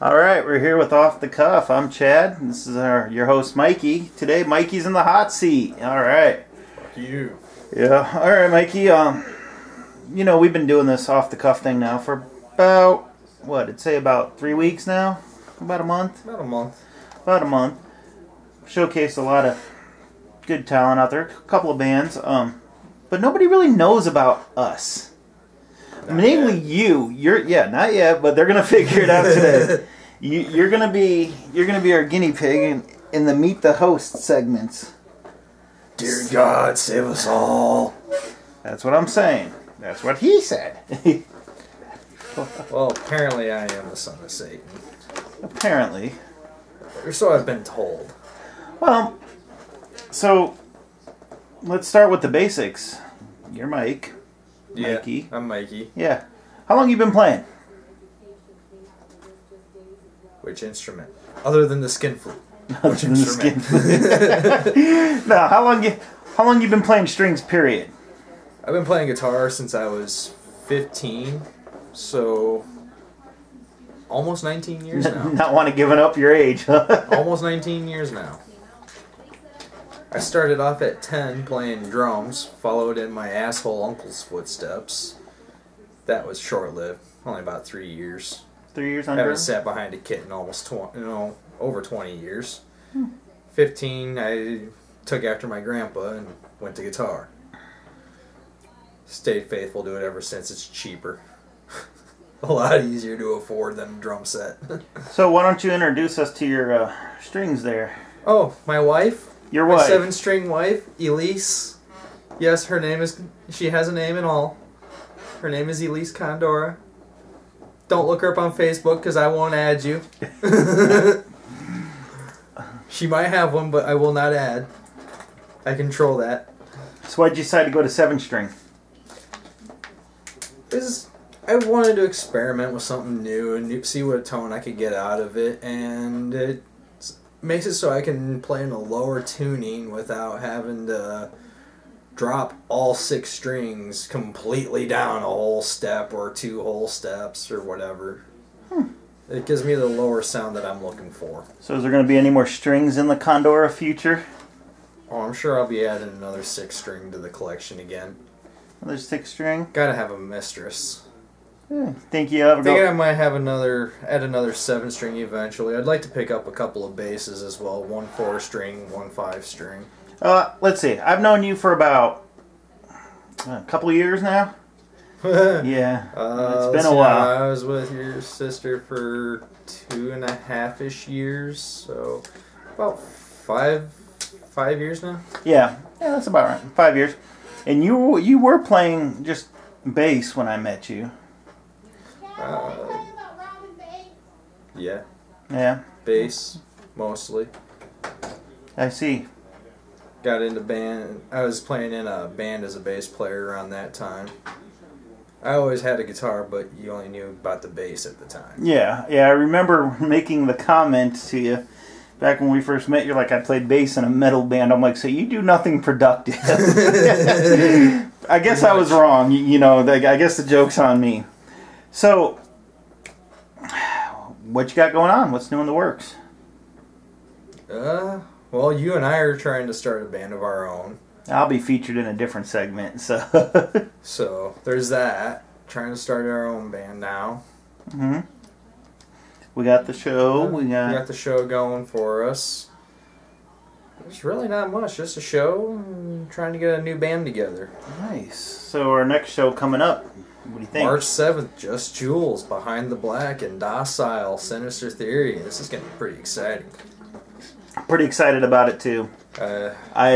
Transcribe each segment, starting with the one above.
All right, we're here with Off the Cuff. I'm Chad. This is your host, Mikey. Today, Mikey's in the hot seat. All right. Fuck you. Yeah. All right, Mikey. We've been doing this off the cuff thing now for about I'd say about 3 weeks now. About a month. About a month. About a month. Showcased a lot of good talent out there. A couple of bands. But nobody really knows about us. Namely you. Not yet, but they're gonna figure it out today. You're gonna be our guinea pig in the Meet the Host segments. Dear God, save us all. That's what I'm saying. That's what he said. Well, apparently I am the son of Satan. Apparently. Or so I've been told. Well, so let's start with the basics. You're Mike. Yeah, Mikey. I'm Mikey. Yeah. How long you been playing? Which instrument? Other than the skin flute. Which instrument? No, how long you been playing strings, period? I've been playing guitar since I was 15, so almost 19 years now. Not want to giving up your age, huh? Almost 19 years now. I started off at 10 playing drums, followed in my asshole uncle's footsteps. That was short-lived, only about 3 years. 3 years on I haven't drums? sat behind a kit in almost over 20 years. 15, I took after my grandpa and went to guitar. Stayed faithful to it ever since. It's cheaper. A lot easier to afford than a drum set. So why don't you introduce us to your strings there? Oh, my wife? Your My wife. 7-string wife, Elise. Yes, her name is... She has a name and all. Her name is Elise Condora. Don't look her up on Facebook because I won't add you. She might have one, but I will not add. I control that. So why'd you decide to go to 7-string? I wanted to experiment with something new and see what tone I could get out of it, and it makes it so I can play in a lower tuning without having to drop all 6 strings completely down a whole step or 2 whole steps or whatever. It gives me the lower sound that I'm looking for. So is there going to be any more strings in the Condora future? Oh, I'm sure I'll be adding another 6-string to the collection again. Another 6-string? Gotta have a mistress. Think you ever I think go... I might have another 7-string eventually. I'd like to pick up a couple of basses as well. 1 4-string, 1 5-string. Let's see. I've known you for about a couple of years now. Yeah, it's been a while. I was with your sister for 2.5-ish years, so about 5 years now. Yeah, that's about right. 5 years. And you were playing just bass when I met you. Yeah. Yeah. Bass, mostly. I see. Got into band. I was playing in a band as a bass player around that time. I always had a guitar, but you only knew about the bass at the time. Yeah. I remember making the comment to you back when we first met. You're like, I played bass in a metal band. I'm like, so you do nothing productive. I guess I was wrong. I guess the joke's on me. So, what you got going on? What's new in the works? Well, you and I are trying to start a band of our own. I'll be featured in a different segment, so... So, there's that. Trying to start our own band now. Mm-hmm. We got the show. We got the show going for us. There's really not much. Just a show and trying to get a new band together. Nice. So our next show coming up, what do you think? March 7th, Just Jules, Behind the Black, and Docile, Sinister Theory. This is going to be pretty exciting. Pretty excited about it, too. I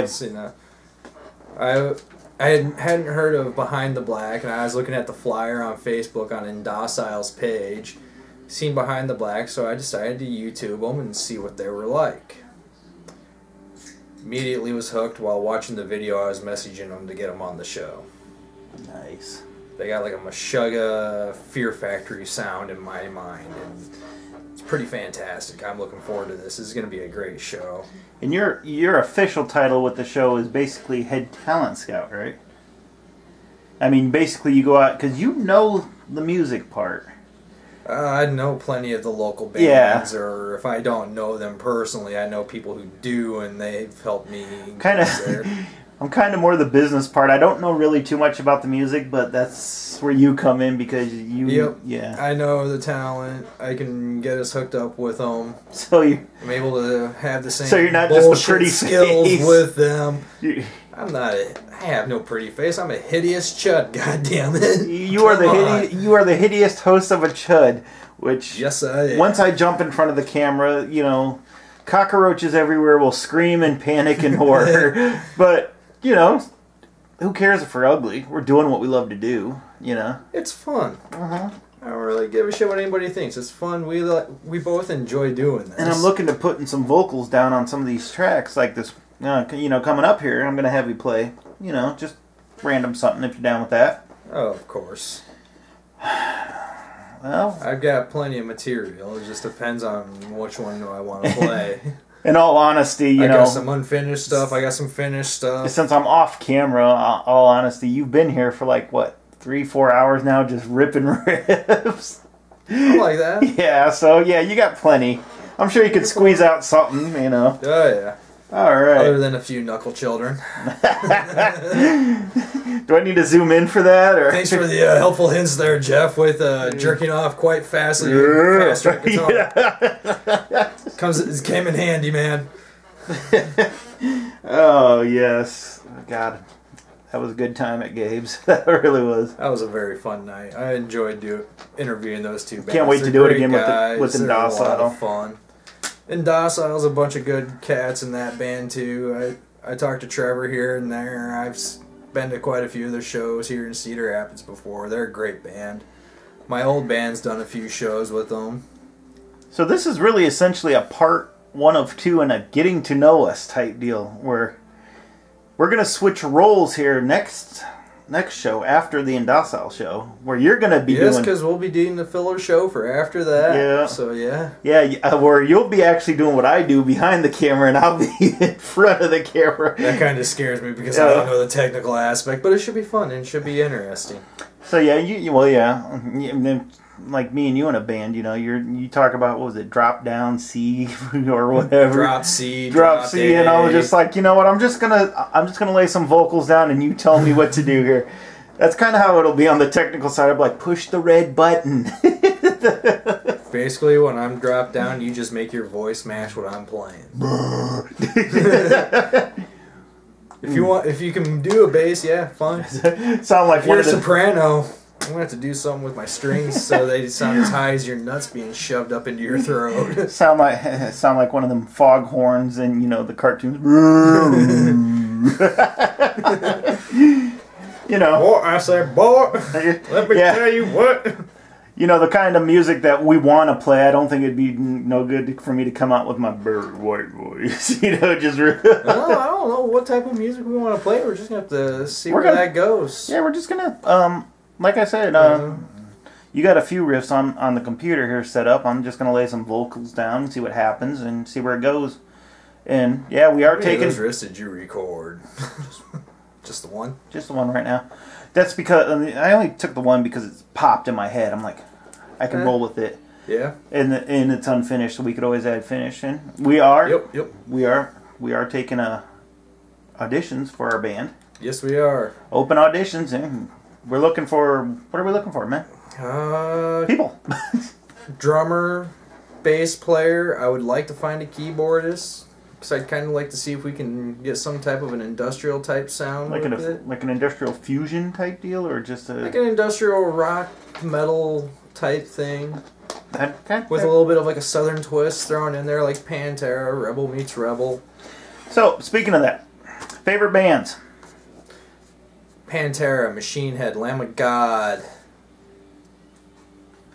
hadn't heard of Behind the Black, and I was looking at the flyer on Facebook on Indocile's page. Seen Behind the Black, so I decided to YouTube them and see what they were like. Immediately was hooked. While watching the video, I was messaging them to get them on the show. Nice. They got like a Meshuggah Fear Factory sound in my mind, and it's pretty fantastic. I'm looking forward to this. This is going to be a great show. And your official title with the show is basically Head Talent Scout, right? I mean, basically you go out, because you know the music part. I know plenty of the local Yeah. bands, or if I don't know them personally, I know people who do, and they've helped me. Kind of. I'm kind of more the business part. I don't know really too much about the music, but that's where you come in because you. Yep. Yeah. I know the talent. I can get us hooked up with them. So you. I'm able to have the same. So you're not just a bullshit pretty skills face. with them. You, I'm not. I have no pretty face. I'm a hideous chud. God damn it. you are you are the hideous host of a chud, which Yes, I am. once I jump in front of the camera, you know, cockroaches everywhere will scream and panic in horror. But you know, who cares if we're ugly? We're doing what we love to do. You know. It's fun. Uh-huh. I don't really give a shit what anybody thinks. It's fun. We both enjoy doing this. And I'm looking to putting some vocals down on some of these tracks, like this. You know, coming up here, I'm gonna have you play. You know, just random something if you're down with that. Oh, of course. Well, I've got plenty of material. It just depends on which one I want to play. in all honesty, you I know, got some unfinished stuff. I got some finished stuff. since I'm off camera, all honesty, you've been here for like what 3-4 hours now, just ripping riffs. I like that. Yeah, so yeah, you got plenty. I'm sure you could squeeze out something, you know. Oh yeah. All right. Other than a few knuckle children. Do I need to zoom in for that? Or Thanks for the helpful hints there, Jeff, with jerking off quite fastly. Faster at guitar. Yeah. It came in handy, man. Oh yes, God, that was a good time at Gabe's. That really was. That was a very fun night. I enjoyed interviewing those two bands. Can't wait to They're do it great again guys. with the They're a lot Docile. of fun. And Docile's a bunch of good cats in that band too. I talked to Trevor here and there. I've been to quite a few of their shows here in Cedar Rapids before. They're a great band. My old band's done a few shows with them. So this is really essentially a part 1 of 2 and a getting to know us type deal, where we're gonna switch roles here next show after the Indocile show, where you're gonna be Yes, doing. because we'll be doing the filler show for after that. Yeah. So yeah. Yeah, where you'll be actually doing what I do behind the camera, and I'll be in front of the camera. That kind of scares me because I don't know the technical aspect, but it should be fun and it should be interesting. So yeah, like me and you in a band, you know, you talk about, what was it, drop down C or whatever, Drop C, and I was just like, you know what, I'm just gonna lay some vocals down and you tell me what to do here. That's kind of how it'll be on the technical side. I'm like, push the red button. Basically, when I'm dropped down, you just make your voice match what I'm playing. If you can do a bass, yeah, fine. Sound like If you're one a of the soprano, I'm gonna have to do something with my strings so they sound as high as your nuts being shoved up into your throat. sound like one of them fog horns in, you know, the cartoons. You know. Boy, I said, boy, let me tell you what. You know, the kind of music that we want to play, I don't think it'd be no good for me to come out with my bird white voice. You know, just... Well, I don't know what type of music we want to play. We're just going to have to see where that goes. Yeah, we're just going to, like I said, you got a few riffs on the computer here set up. I'm just going to lay some vocals down and see what happens and see where it goes. And, yeah, we are taking... How many of those riffs did you record? Just the one? Just the one right now. That's because... I only took the one because it's popped in my head. I'm like... I can roll with it. Yeah. And it's unfinished, so we could always add finish in. We are. Yep. We are taking auditions for our band. Yes, we are. Open auditions, and we're looking for... What are we looking for, man? People. Drummer, bass player. I would like to find a keyboardist. Because I'd kind of like to see if we can get some type of an industrial type sound Like with it. an industrial fusion type deal, or just a... Like an industrial rock metal type thing. With a a little bit of like a southern twist thrown in there, like Pantera, Rebel meets Rebel. So, speaking of that, favorite bands? Pantera, Machine Head, Lamb of God.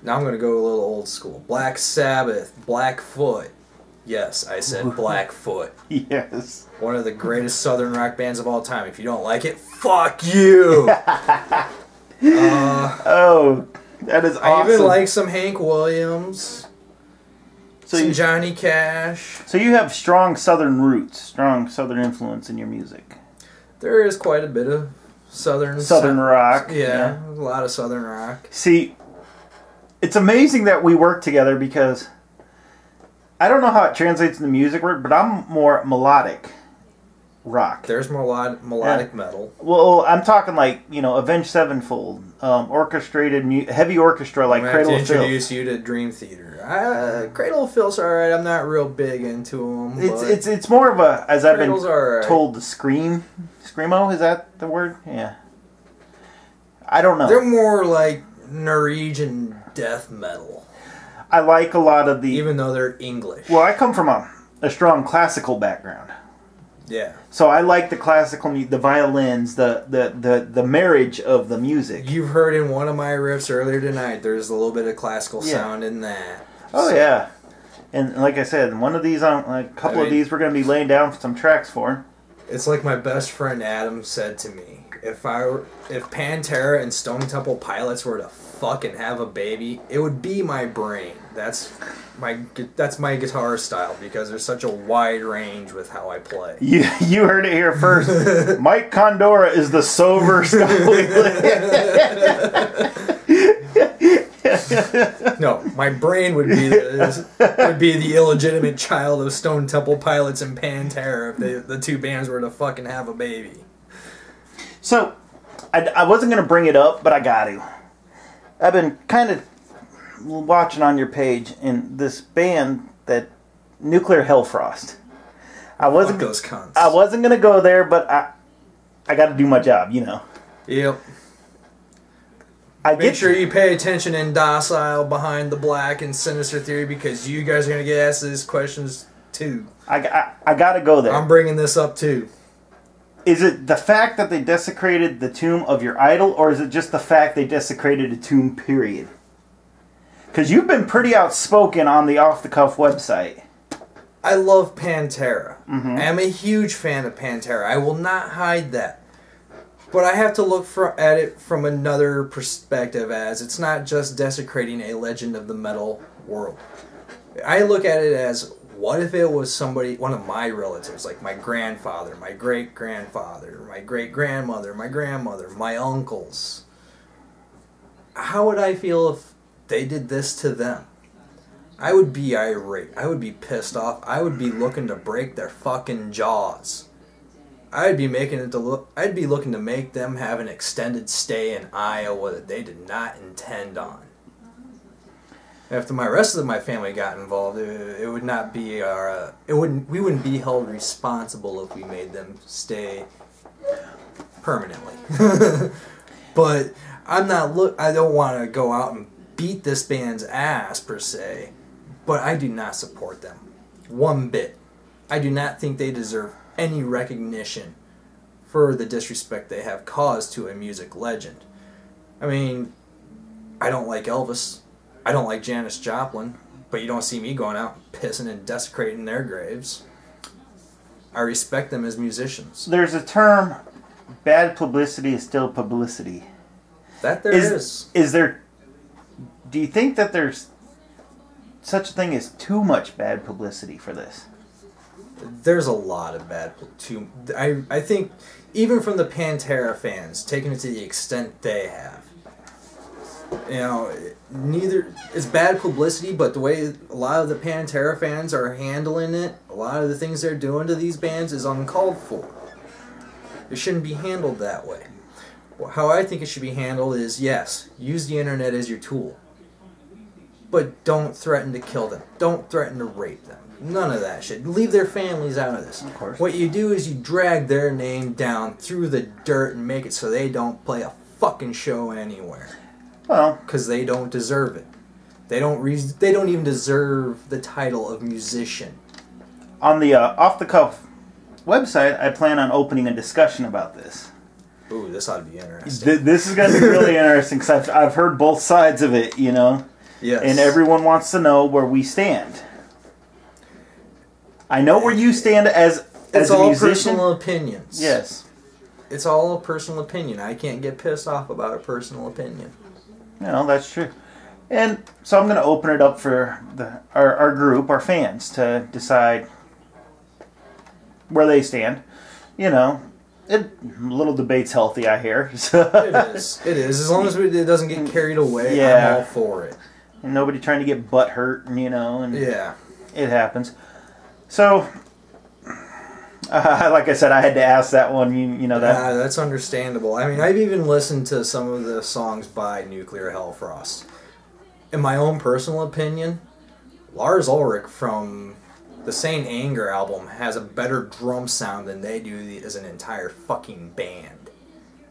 Now I'm going to go a little old school. Black Sabbath, Blackfoot. Yes, I said Blackfoot. Yes. One of the greatest southern rock bands of all time. If you don't like it, fuck you! Oh, that is awesome. I even like some Hank Williams. Some Johnny Cash. So you have strong southern roots, strong southern influence in your music. There is quite a bit of southern rock. Yeah, a lot of southern rock. See, it's amazing that we work together because I don't know how it translates in the music word, but I'm more melodic rock. There's melodic metal. Well, I'm talking like, Avenged Sevenfold, orchestrated, heavy orchestra like Cradle of Filth. Introduce you to Dream Theater. Cradle of Filth's alright. I'm not real big into them. It's more of a, as I've been right. told, the screamo. Is that the word? Yeah. I don't know. They're more like Norwegian death metal. I like a lot of the... Even though they're English. Well, I come from a strong classical background. Yeah. So I like the classical, the violins, the marriage of the music. You've heard in one of my riffs earlier tonight, there's a little bit of classical sound in that. Oh, so. Yeah. And like I said, one of these, a couple of these we're going to be laying down some tracks for. It's like my best friend Adam said to me. If Pantera and Stone Temple Pilots were to fucking have a baby, it would be my brain. That's my guitar style because there's such a wide range with how I play. You heard it here first. Mike Condora is the sober Scully. No, my brain would be the illegitimate child of Stone Temple Pilots and Pantera if the two bands were to fucking have a baby. So, I wasn't going to bring it up, but I got to. I've been kind of watching on your page in this band, that Nuclear Hellfrost. Fuck those cunts. I wasn't going to go there, but I got to do my job, Yep. Make sure you pay attention in Docile, Behind the Black, and Sinister Theory because you guys are going to get asked these questions too. I got to go there. I'm bringing this up too. Is it the fact that they desecrated the tomb of your idol, or is it just the fact they desecrated a tomb, period? Because you've been pretty outspoken on the Off the Cuff website. I love Pantera. Mm-hmm. I'm a huge fan of Pantera. I will not hide that. But I have to look at it from another perspective, as it's not just desecrating a legend of the metal world. I look at it as, what if it was one of my relatives, like my grandfather, my great-grandfather, my great-grandmother, my grandmother, my uncles? How would I feel if they did this to them? I would be irate. I would be pissed off. I would be looking to break their fucking jaws. I'd be looking to make them have an extended stay in Iowa that they did not intend on. After my rest of my family got involved, it would not be we wouldn't be held responsible if we made them stay permanently. But I don't want to go out and beat this band's ass per se, but I do not support them one bit. I do not think they deserve any recognition for the disrespect they have caused to a music legend. I mean, I don't like Elvis. I don't like Janis Joplin, but you don't see me going out pissing and desecrating their graves. I respect them as musicians. There's a term, bad publicity is still publicity. That there is. Is there... Do you think that there's such a thing as too much bad publicity for this? There's a lot of I think even from the Pantera fans, taking it to the extent they have, it's bad publicity, but the way a lot of the Pantera fans are handling it, a lot of the things they're doing to these bands is uncalled for. It shouldn't be handled that way. How I think it should be handled is, yes, use the internet as your tool, but don't threaten to kill them. Don't threaten to rape them. None of that shit. Leave their families out of this. Of course. What you do is you drag their name down through the dirt and make it so they don't play a fucking show anywhere. Well, because they don't deserve it. They don't even deserve the title of musician. On the Off the Cuff website, I plan on opening a discussion about this. Ooh, this ought to be interesting. This is going to be really interesting because I've heard both sides of it, Yes. And everyone wants to know where we stand. I know where you stand as a musician. It's all personal opinions. Yes. It's all a personal opinion. I can't get pissed off about a personal opinion. That's true. And so I'm going to open it up for our group, our fans, to decide where they stand. Little debate's healthy, I hear. It is. As long as it doesn't get carried away, I'm all for it. and nobody trying to get butt hurt, and and Yeah. it happens. So, like I said, I had to ask that one. You know that. That's understandable. I mean, I've even listened to some of the songs by Nuclear Hellfrost. In my own personal opinion, Lars Ulrich from the Saint Anger album has a better drum sound than they do as an entire fucking band.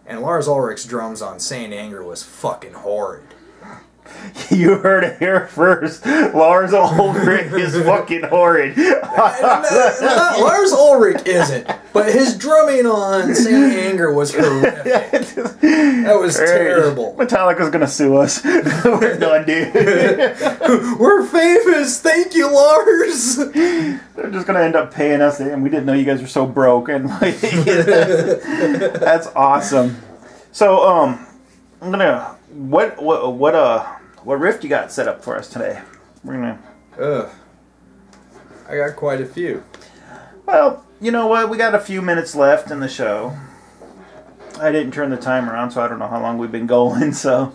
And Lars Ulrich's drums on Saint Anger was fucking horrid. You heard it here first. Lars Ulrich is fucking horrid. Lars Ulrich isn't, but his drumming on Saint Anger was horrific. That was terrible. Metallica's gonna sue us. We're done, dude. We're famous. Thank you, Lars. They're just gonna end up paying us, and we didn't know you guys were so broke. And that's awesome. So, I'm gonna what riff you got set up for us today? We're gonna. I got quite a few. Well, you know what? We got a few minutes left in the show. I didn't turn the timer on, so I don't know how long we've been going. So.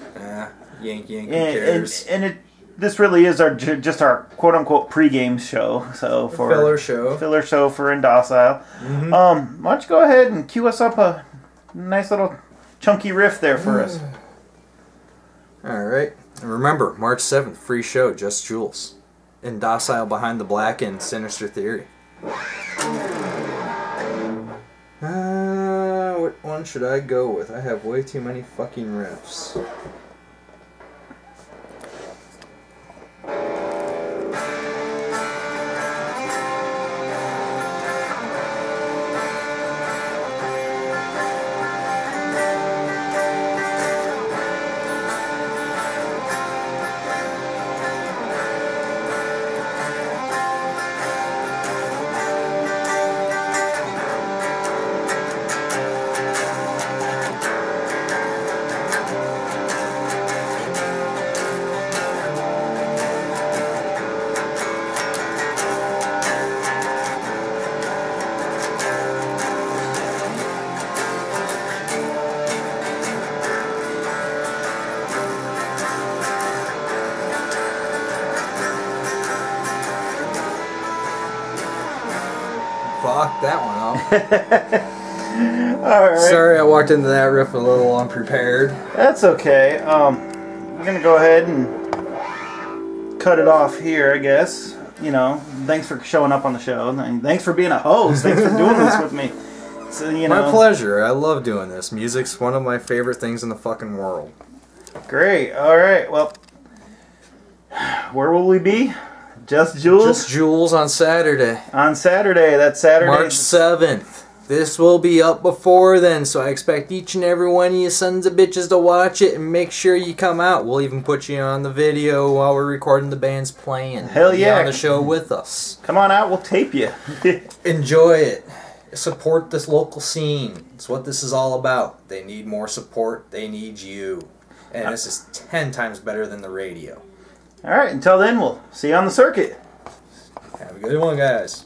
Yank, who cares? And this really is just our quote unquote pregame show. So for filler show for Indocile. Mm-hmm. Why don't you go ahead and cue us up a nice little chunky riff there for us? All right. And remember, March 7th, free show, Just Jules. Indocile Behind the Black and Sinister Theory. What one should I go with? I have way too many fucking riffs. Fuck that one up. Alright. Sorry I walked into that riff a little unprepared. That's okay. We're gonna go ahead and cut it off here, I guess. Thanks for showing up on the show, and thanks for being a host. Thanks for doing this with me. So, My pleasure. I love doing this. Music's one of my favorite things in the fucking world. Great. Alright, well, where will we be? Just Jules? Just Jules on Saturday. On Saturday. That's Saturday. March 7th. This will be up before then, so I expect each and every one of you sons of bitches to watch it and make sure you come out. We'll even put you on the video while we're recording the band's playing. Hell yeah. Be on the show with us. Come on out, we'll tape you. Enjoy it. Support this local scene. It's what this is all about. They need more support. They need you. And this is 10 times better than the radio. Alright, until then, we'll see you on the circuit. Have a good one, guys.